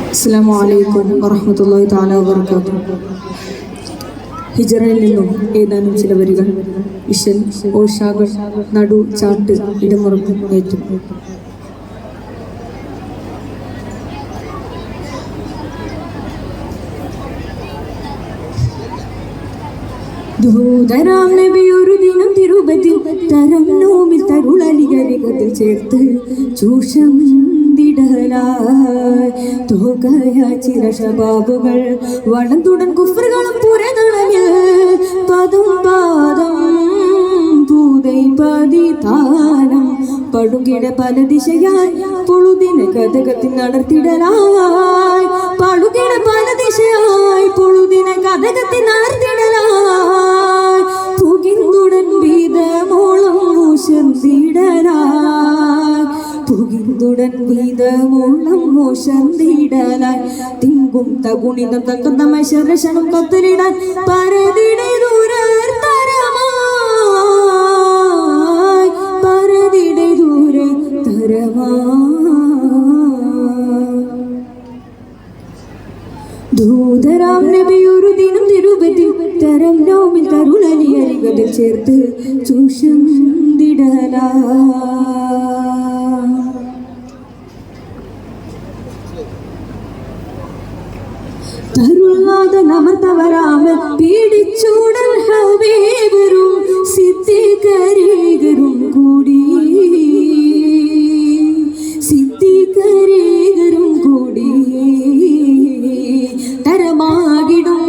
അസ്സലാമു അലൈക്കും വറഹ്മത്തുള്ളാഹി തആല വബറകാതുഹു. ഹിജ്റയിൽ നിന്നും ഏതാനും ചില വരികൾ. ഇശൽ ഓഷാകൾ നടു ചാട്ട് ഇടമുറക്കും ഏറ്റും. ദൂതരാം നബി ഒരു ദിനം തിരുപതിൽ തരം നോമിൽ തരുളലികരികത്തിൽ ചേർത്ത് ചൂഷം തോകയ ചില ശബാബുകൾ വളർന്നുടൻ കുഫറുകളും പുരതളഞ്ഞ് പദം പാദം പൂതൈ പതി താനം പടുകിട പല ദിശയായി പൊഴുതിനെ കഥകത്തിൽ നടത്തിടലായി പടുകിട പല ദിശയായി പൊഴുതിനെ കഥകത്തിൽ നടത്തിടലായി പുകിന്തുടൻ വീതമോളം ഊശന്തിടലായി പുകിന്തുടൻ വീതമോളം ഊശന്തിടലായി തിങ്കും തകുണിതം തക്കുന്നമ ശരശനം കത്തലിടാൻ പരതിടെ ദൂരർ തരമായി പരതിടെ ദൂര തരമായി ദൂതരാം നബി ഒരു ദിനം തിരുപതിൽ തരം നോമിൽ തരുളലിയരികതിൽ ചേർത്ത് ചൂഷം ദിടലാ തരുളാതനമർത്തവരാമൻ പീഡിച്ചൂടൻ ഹബീബരും സിദ്ദീഖരീകരും കൂടി സിദ്ദീഖരീകരും കൂടി തരമാകിടും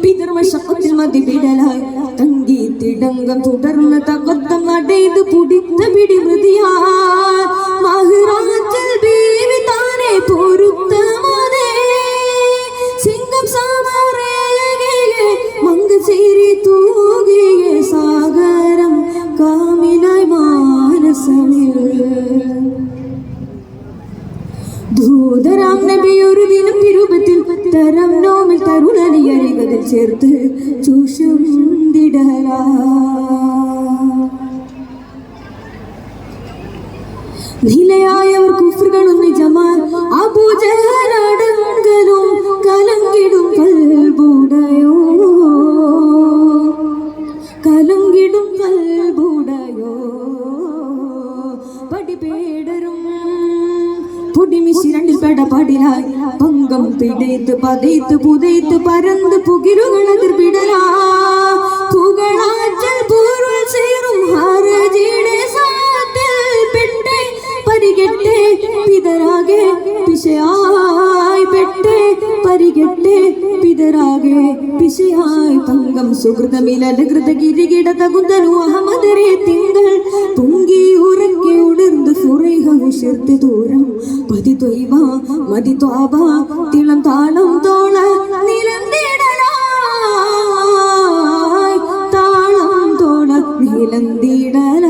പിതർവശത്തിൽ മതി വിടലായി തങ്കി തിടങ്കം തുടർന്ന് തകത്തം അടയത് പുടിത്ത പിടിമൃതിയാ മഹ്റാജൽ ബീവി താനെ പൊരുത്തമതേ സിംഗം സാമറേകയെ മംഗചേരി തൂകിയ സാഗരം കാമിലായി മാനസമിൽ ദൂതരാം നബി ഒരു ദിനം തിരുപത്തിൽ തരം നോമിൽ തരുളലിയരികതിൽ ചേർത്ത് ചൂഷം ദിടലാ നിലയായവർ കുഫറുകളും നിജമാൻ അബൂജഹലടങ്കലും കലങ്കിടും കൽബുടയോ കലങ്കിടും കൽബുടയോ പടിപേടരും പൊടിമിശി രണ്ടിൽ പെടപടിലായി പങ്കം പിടയ്ത്ത് പതയ്ത്ത് പുതയ്ത്ത് പരന്ന് പുകിലുകൾ എതിർപിടലാ പുകളാച്ചൽ പൂരുൾ സീറും ഹരജിയുടെ സാത്തിൽ പെട്ടെ പരികെട്ടെ പിതരാകെ പിശയായി പെട്ടെ പരികെട്ടെ പിതരാകെ പിശയായി പങ്കം സുഹൃതമിലകൃത ഗിരികിട തകുന്തനു അഹമ്മദരെ തിങ്കൾ പൊങ്കി ഉറക്കെ ഉണർന്ന് ഫുറൈഹ ഉശർത്ത് ദൂരം പതി തൊയ്വ മതി ത്വാബ തിളം താളം തോള നിലന്തിടലായി താളം തോള നിലന്തിടലായി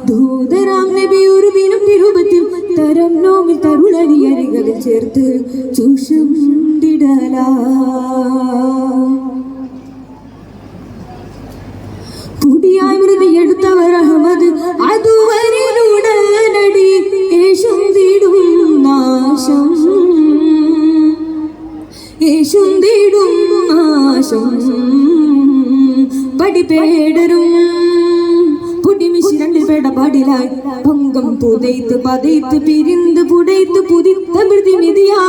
ദൂതരാം നബി ഒരു ദിനം തിരുപത്തിൽ തരം നോമിൽ തരുളലിയരികതിൽ ചേർത്ത് ചൂഷം ദിടലാ പുടിയായി മൃതി എടുത്തവർ അഹമ്മദ് അതുവരിലുടനടി യേശുന്തിടും നാശം യേശുന്തിടും നാശം പടിപേടരും പുടിമിശി രണ്ടിൽ പെടപാടിലായി പങ്കം പുതയ്ത്ത് പതയ്ത്ത് പിരിന്ത് പുടയ്ത്ത് പുതിത്ത മൃതിമിതിയാ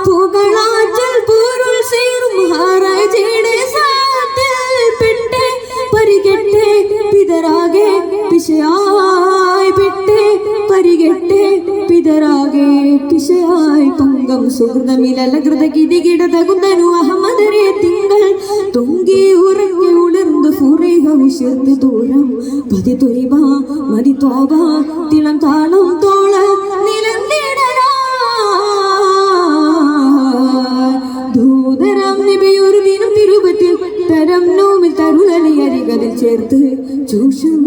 പുകളാച്ചൽ പൂരുൾ സീറും ഹറജിയുടെ സാത്തിൽ പെട്ടെ പരികെട്ടെ പിതരാകെ പിശയായി പെട്ടെ പരികെട്ടെ പിതരാകെ പിശയായി പങ്കം സുഹൃതമിലകൃത ഗിരികിട തകുന്തനു അഹമ്മദരെ തിങ്കൾ തൊങ്കി ഉറങ്ങി ഉണർന്ന് ഫുറൈഹ ഉശർത്ത് ദൂരം പതി തൊയ്വ മതി ത്വാബ തിളം താളം തോള നിലന്തിടലായി ദൂതരാം നബി ഒരു ദിനം തിരുപത്തിൽ തരം നോമിൽ തരുളലിയരികതിൽ ചേർത്ത് ചൂഷം